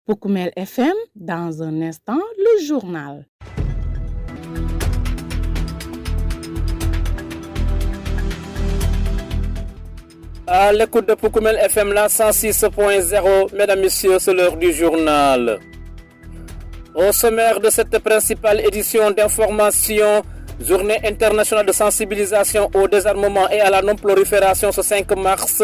Poukoumel FM, dans un instant, le journal. À l'écoute de Poukoumel FM, la 106.0, mesdames, messieurs, c'est l'heure du journal. Au sommaire de cette principale édition d'information, Journée internationale de sensibilisation au désarmement et à la non-prolifération ce 5 mars.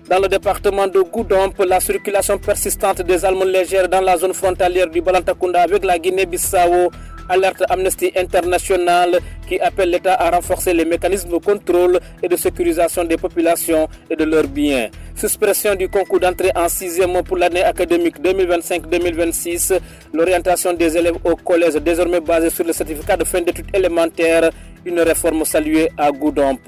Dans le département de Goudomp, la circulation persistante des armes légères dans la zone frontalière du Balantacounda avec la Guinée-Bissau alerte Amnesty International qui appelle l'État à renforcer les mécanismes de contrôle et de sécurisation des populations et de leurs biens. Suspension du concours d'entrée en 6e pour l'année académique 2025-2026. L'orientation des élèves au collège désormais basée sur le certificat de fin d'études élémentaires. Une réforme saluée à Goudomp.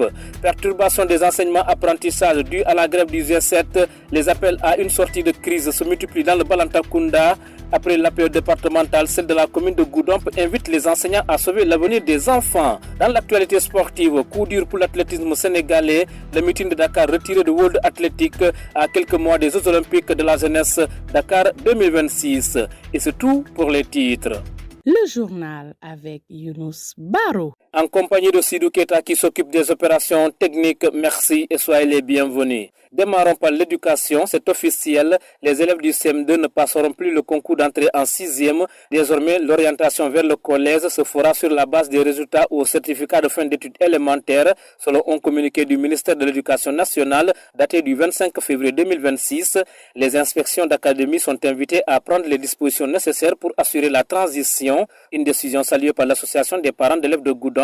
Perturbation des enseignements apprentissages due à la grève du G7. Les appels à une sortie de crise se multiplient dans le Balantacounda. Après l'appel départemental, celle de la commune de Goudomp invite les enseignants à sauver l'avenir des enfants. Dans l'actualité sportive, coup dur pour l'athlétisme sénégalais. Le meeting de Dakar retiré de World Athletic à quelques mois des Jeux Olympiques de la jeunesse Dakar 2026. Et c'est tout pour les titres. Le journal avec Younous Baro. En compagnie de Sidou Keta qui s'occupe des opérations techniques, merci et soyez les bienvenus. Démarrons par l'éducation, c'est officiel. Les élèves du CM2 ne passeront plus le concours d'entrée en 6e. Désormais, l'orientation vers le collège se fera sur la base des résultats au certificat de fin d'études élémentaires, selon un communiqué du ministère de l'Éducation nationale daté du 25 février 2026. Les inspections d'académie sont invitées à prendre les dispositions nécessaires pour assurer la transition. Une décision saluée par l'association des parents d'élèves de Goudomp,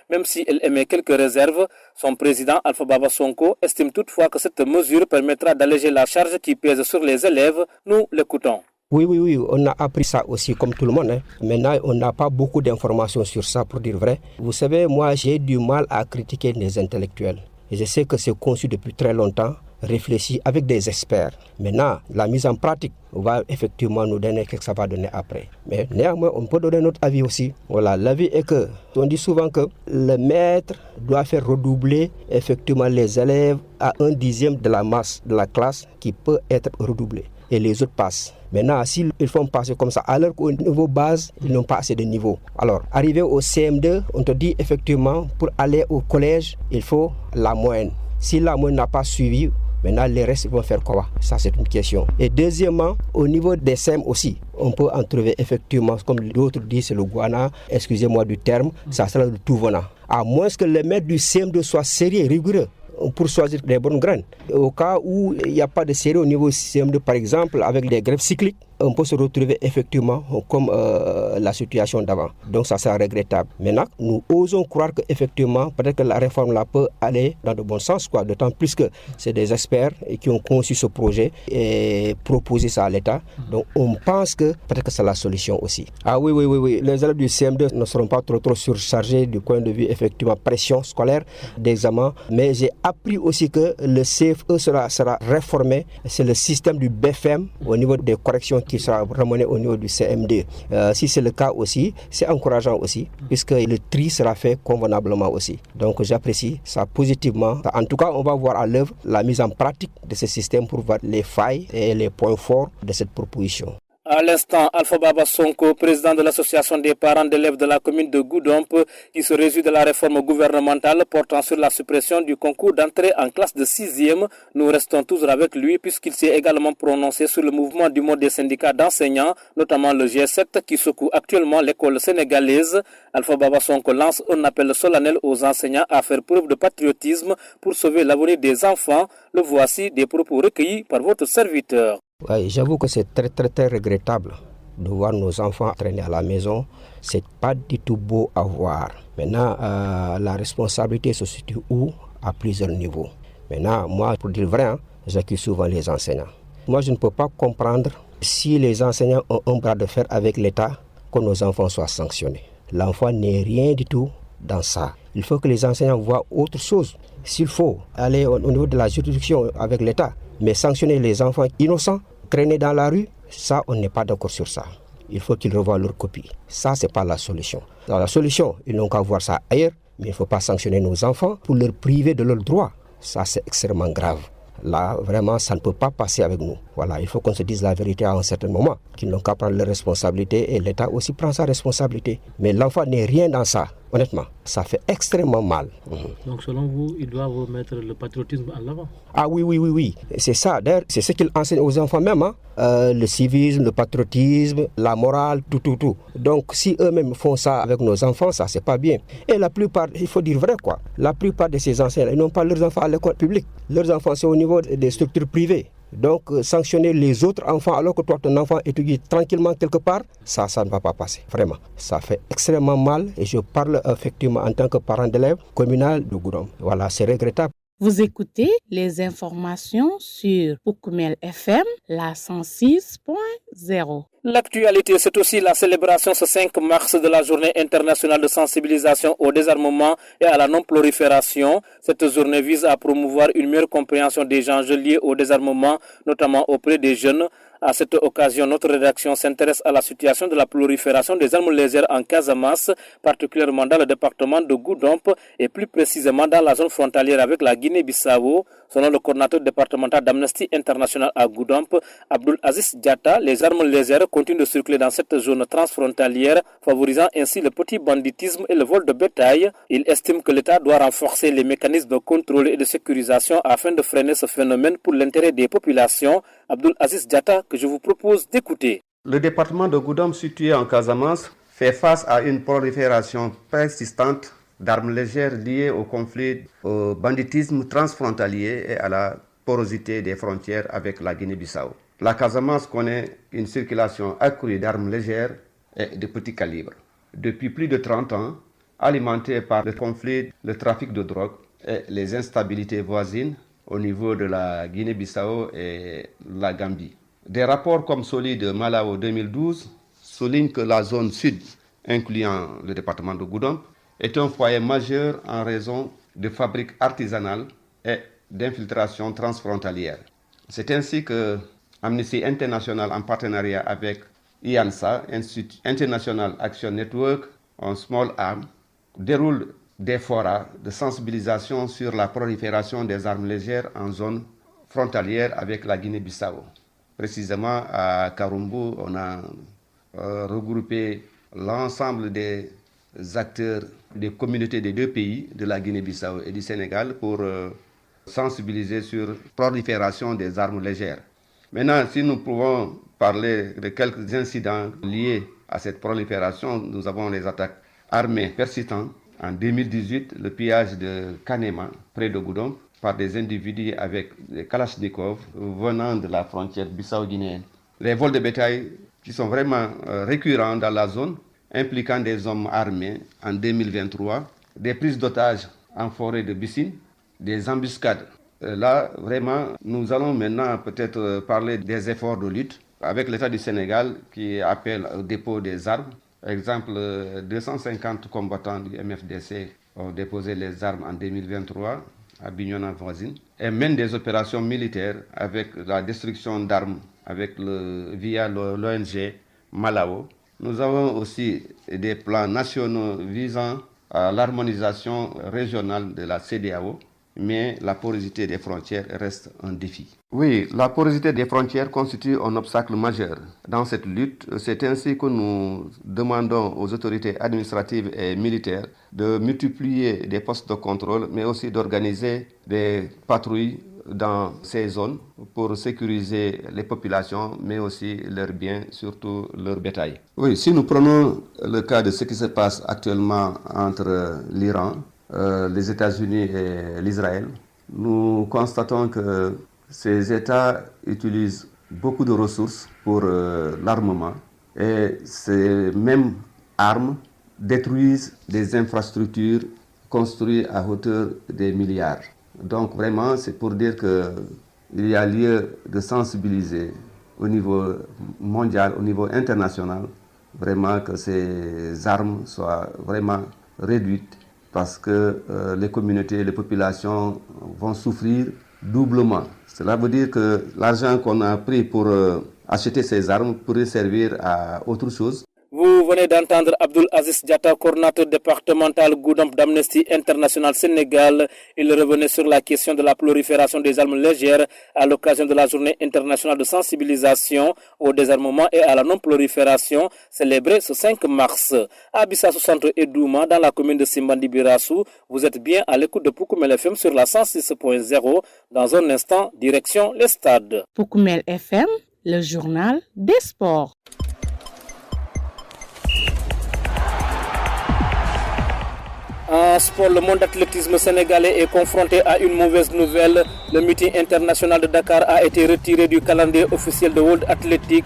même si elle émet quelques réserves. Son président, Alpha Baba Sonko, estime toutefois que cette mesure permettra d'alléger la charge qui pèse sur les élèves. Nous l'écoutons. Oui, on a appris ça aussi comme tout le monde. Maintenant, on n'a pas beaucoup d'informations sur ça pour dire vrai. Vous savez, moi, j'ai du mal à critiquer les intellectuels. Et je sais que c'est conçu depuis très longtemps, réfléchi avec des experts. Maintenant, la mise en pratique va effectivement nous donner ce que ça va donner après. Mais néanmoins, on peut donner notre avis aussi. Voilà, l'avis est que, on dit souvent que le maître doit faire redoubler effectivement les élèves à 1/10 de la masse de la classe qui peut être redoublée. Et les autres passent. Maintenant, s'ils font passer comme ça, alors qu'au niveau base, ils n'ont pas assez de niveau. Alors, arrivé au CM2, on te dit effectivement, pour aller au collège, il faut la moyenne. Si la moyenne n'a pas suivi, maintenant, les restes vont faire quoi? Ça, c'est une question. Et deuxièmement, au niveau des SEM aussi, on peut en trouver effectivement, comme l'autre dit, c'est le guana, excusez-moi du terme, ça sera le tout venant. À moins que le maître du CM2 soit sérieux, rigoureux, pour choisir les bonnes graines. Au cas où il n'y a pas de sérieux au niveau CM2, par exemple, avec des grèves cycliques, on peut se retrouver effectivement comme la situation d'avant. Donc ça sera regrettable. Maintenant, nous osons croire qu'effectivement, peut-être que la réforme là peut aller dans le bon sens, d'autant plus que c'est des experts qui ont conçu ce projet et proposé ça à l'État. Donc on pense que peut-être que c'est la solution aussi. Ah oui. Les élèves du CM2 ne seront pas trop surchargés du point de vue effectivement pression scolaire d'examen. Mais j'ai appris aussi que le CFE sera réformé. C'est le système du BFM au niveau des corrections qui sera ramené au niveau du CM2. Si c'est le cas aussi, c'est encourageant aussi, puisque le tri sera fait convenablement aussi. Donc j'apprécie ça positivement. En tout cas, on va voir à l'œuvre la mise en pratique de ce système pour voir les failles et les points forts de cette proposition. À l'instant, Alpha Baba Sonko, président de l'association des parents d'élèves de la commune de Goudomp, qui se réjouit de la réforme gouvernementale portant sur la suppression du concours d'entrée en classe de 6e. Nous restons toujours avec lui puisqu'il s'est également prononcé sur le mouvement du mode des syndicats d'enseignants, notamment le G7 qui secoue actuellement l'école sénégalaise. Alpha Baba Sonko lance un appel solennel aux enseignants à faire preuve de patriotisme pour sauver l'avenir des enfants. Le voici des propos recueillis par votre serviteur. Oui, j'avoue que c'est très regrettable de voir nos enfants traîner à la maison. C'est pas du tout beau à voir. Maintenant, la responsabilité se situe où? À plusieurs niveaux. Maintenant, moi, pour dire vrai, j'accuse souvent les enseignants. Moi, je ne peux pas comprendre si les enseignants ont un bras de fer avec l'État, que nos enfants soient sanctionnés. L'enfant n'est rien du tout dans ça. Il faut que les enseignants voient autre chose. S'il faut aller au niveau de la juridiction avec l'État, mais sanctionner les enfants innocents, traîner dans la rue, ça, on n'est pas d'accord sur ça. Il faut qu'ils revoient leur copie. Ça, ce n'est pas la solution. Dans la solution, ils n'ont qu'à voir ça ailleurs, mais il ne faut pas sanctionner nos enfants pour leur priver de leurs droits. Ça, c'est extrêmement grave. Là, vraiment, ça ne peut pas passer avec nous. Voilà, il faut qu'on se dise la vérité à un certain moment, qu'ils n'ont qu'à prendre leurs responsabilités et l'État aussi prend sa responsabilité. Mais l'enfant n'est rien dans ça, honnêtement. Ça fait extrêmement mal. Donc, selon vous, ils doivent mettre le patriotisme en avant? Ah oui. C'est ça. D'ailleurs, c'est ce qu'ils enseignent aux enfants même. Le civisme, le patriotisme, la morale, tout. Donc, si eux-mêmes font ça avec nos enfants, ça, c'est pas bien. Et la plupart, il faut dire vrai, quoi. La plupart de ces enseignants, ils n'ont pas leurs enfants à l'école publique. Leurs enfants, c'est au niveau des structures privées. Donc, sanctionner les autres enfants alors que toi, ton enfant étudie tranquillement quelque part, ça ne va pas passer. Vraiment. Ça fait extrêmement mal et je parle effectivement en tant que parent d'élève communal de Goudomp. Voilà, c'est regrettable. Vous écoutez les informations sur Poukoumel FM, la 106.0. L'actualité, c'est aussi la célébration ce 5 mars de la journée internationale de sensibilisation au désarmement et à la non-prolifération. Cette journée vise à promouvoir une meilleure compréhension des enjeux liés au désarmement, notamment auprès des jeunes. À cette occasion, notre rédaction s'intéresse à la situation de la prolifération des armes légères en Casamance, particulièrement dans le département de Goudomp et plus précisément dans la zone frontalière avec la Guinée-Bissau. Selon le coordinateur départemental d'Amnesty International à Goudomp, Abdul Aziz Diatta, les armes légères continuent de circuler dans cette zone transfrontalière, favorisant ainsi le petit banditisme et le vol de bétail. Il estime que l'État doit renforcer les mécanismes de contrôle et de sécurisation afin de freiner ce phénomène pour l'intérêt des populations. Abdul Aziz Diatta, que je vous propose d'écouter. Le département de Goudomp, situé en Casamance, fait face à une prolifération persistante d'armes légères liées au conflit, au banditisme transfrontalier et à la porosité des frontières avec la Guinée-Bissau. La Casamance connaît une circulation accrue d'armes légères et de petit calibre. Depuis plus de 30 ans, alimentée par le conflit, le trafic de drogue et les instabilités voisines au niveau de la Guinée-Bissau et la Gambie. Des rapports comme celui de Malao 2012 soulignent que la zone sud, incluant le département de Goudomp, est un foyer majeur en raison de fabriques artisanales et d'infiltration transfrontalière. C'est ainsi que Amnesty International, en partenariat avec IANSA, Institute International Action Network on Small Arms, déroule des forats de sensibilisation sur la prolifération des armes légères en zone frontalière avec la Guinée-Bissau. Précisément à Karumbu, on a regroupé l'ensemble des acteurs des communautés des deux pays, de la Guinée-Bissau et du Sénégal, pour sensibiliser sur la prolifération des armes légères. Maintenant, si nous pouvons parler de quelques incidents liés à cette prolifération, nous avons les attaques armées persistantes. En 2018, le pillage de Kanema, près de Goudomp, par des individus avec des kalachnikovs venant de la frontière bissau-guinéenne. Les vols de bétail qui sont vraiment récurrents dans la zone, impliquant des hommes armés en 2023, des prises d'otages en forêt de Bissine, des embuscades. Là, vraiment, nous allons maintenant peut-être parler des efforts de lutte avec l'État du Sénégal qui appelle au dépôt des armes. Par exemple, 250 combattants du MFDC ont déposé les armes en 2023 à Bignona voisine et mènent des opérations militaires avec la destruction d'armes via l'ONG Malao. Nous avons aussi des plans nationaux visant à l'harmonisation régionale de la CEDEAO, mais la porosité des frontières reste un défi. Oui, la porosité des frontières constitue un obstacle majeur dans cette lutte. C'est ainsi que nous demandons aux autorités administratives et militaires de multiplier des postes de contrôle, mais aussi d'organiser des patrouilles dans ces zones pour sécuriser les populations, mais aussi leurs biens, surtout leur bétail. Oui, si nous prenons le cas de ce qui se passe actuellement entre l'Iran, les États-Unis et l'Israël, nous constatons que ces États utilisent beaucoup de ressources pour l'armement et ces mêmes armes détruisent des infrastructures construites à hauteur des milliards. Donc vraiment, c'est pour dire qu'il y a lieu de sensibiliser au niveau mondial, au niveau international, vraiment que ces armes soient vraiment réduites parce que les communautés et les populations vont souffrir doublement. Cela veut dire que l'argent qu'on a pris pour acheter ces armes pourrait servir à autre chose. Vous venez d'entendre Abdul Aziz Diatta, coordinateur départemental Goudomp d'Amnesty International Sénégal. Il revenait sur la question de la prolifération des armes légères à l'occasion de la journée internationale de sensibilisation au désarmement et à la non-prolifération célébrée ce 5 mars. À Bissau Centre et Douma, dans la commune de Simbandi Birassou, vous êtes bien à l'écoute de Poukoumel FM sur la 106.0. Dans un instant, direction les stades. Poukoumel FM, le journal des sports. En sport, le monde d'athlétisme sénégalais est confronté à une mauvaise nouvelle. Le meeting international de Dakar a été retiré du calendrier officiel de World Athletic.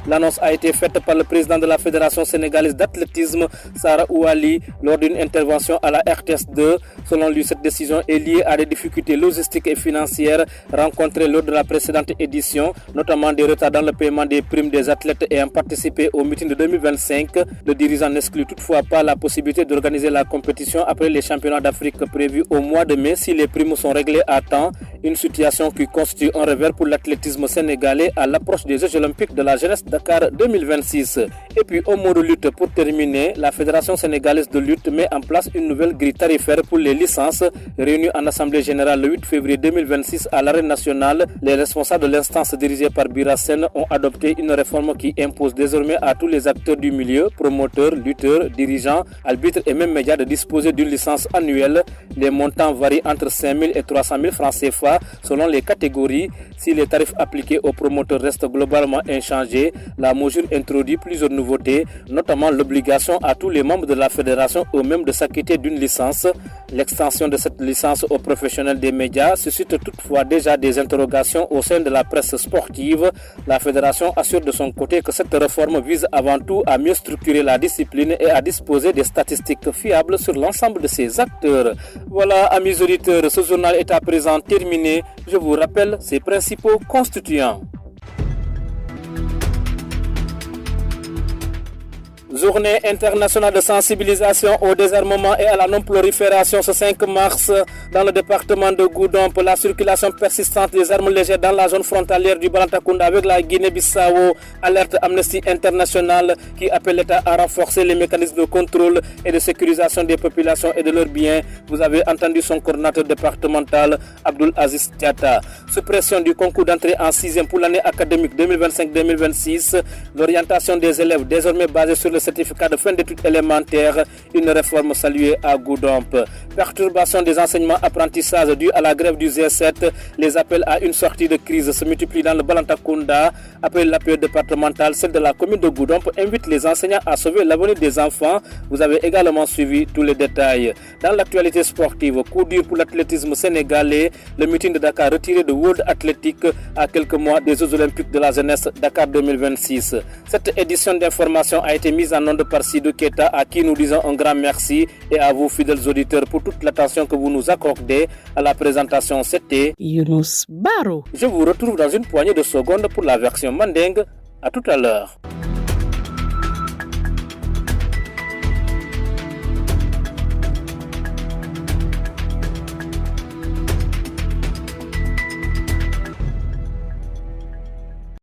L'annonce a été faite par le président de la Fédération sénégalaise d'athlétisme, Sarah Ouali, lors d'une intervention à la RTS2. Selon lui, cette décision est liée à des difficultés logistiques et financières rencontrées lors de la précédente édition, notamment des retards dans le paiement des primes des athlètes ayant participé au meeting de 2025. Le dirigeant n'exclut toutefois pas la possibilité d'organiser la compétition après les championnats d'Afrique prévus au mois de mai si les primes sont réglées à temps, une situation qui constitue un revers pour l'athlétisme sénégalais à l'approche des Jeux olympiques de la jeunesse Dakar 2026. Et puis au mot de lutte, pour terminer, la Fédération sénégalaise de lutte met en place une nouvelle grille tarifaire pour les licences. Réunie en assemblée générale le 8 février 2026 à l'arène nationale, les responsables de l'instance dirigée par Birassen ont adopté une réforme qui impose désormais à tous les acteurs du milieu, promoteurs, lutteurs, dirigeants, arbitres et même médias de disposer d'une licence annuelle. Les montants varient entre 5 000 et 300 000 francs CFA selon les catégories. Si les tarifs appliqués aux promoteurs restent globalement inchangés, la mesure introduit plusieurs nouveautés, notamment l'obligation à tous les membres de la fédération eux-mêmes de s'acquitter d'une licence. L'extension de cette licence aux professionnels des médias suscite toutefois déjà des interrogations au sein de la presse sportive. La fédération assure de son côté que cette réforme vise avant tout à mieux structurer la discipline et à disposer des statistiques fiables sur l'ensemble de ses acteurs. Voilà, amis auditeurs, ce journal est à présent terminé. Je vous rappelle ses principaux constituants. Journée internationale de sensibilisation au désarmement et à la non-prolifération ce 5 mars dans le département de Goudomp. La circulation persistante des armes légères dans la zone frontalière du Balantacounda avec la Guinée-Bissau. Alerte Amnesty International qui appelle l'État à renforcer les mécanismes de contrôle et de sécurisation des populations et de leurs biens. Vous avez entendu son coordinateur départemental, Abdul Aziz Diatta. Suppression du concours d'entrée en 6e pour l'année académique 2025-2026. L'orientation des élèves désormais basée sur le certificat de fin d'études élémentaires, une réforme saluée à Goudomp. Perturbation des enseignements apprentissages due à la grève du G7, les appels à une sortie de crise se multiplient dans le Balantacounda. Après l'appel départemental, celle de la commune de Goudomp invite les enseignants à sauver l'avenir des enfants. Vous avez également suivi tous les détails. Dans l'actualité sportive, coup dur pour l'athlétisme sénégalais, le meeting de Dakar retiré de World Athletic à quelques mois des Jeux olympiques de la jeunesse Dakar 2026. Cette édition d'information a été mise en onde par Sidou Keita, à qui nous disons un grand merci, et à vous fidèles auditeurs pour toute l'attention que vous nous accordez. À la présentation, c'était Younous Baro. Je vous retrouve dans une poignée de secondes pour la version mandingue. À tout à l'heure.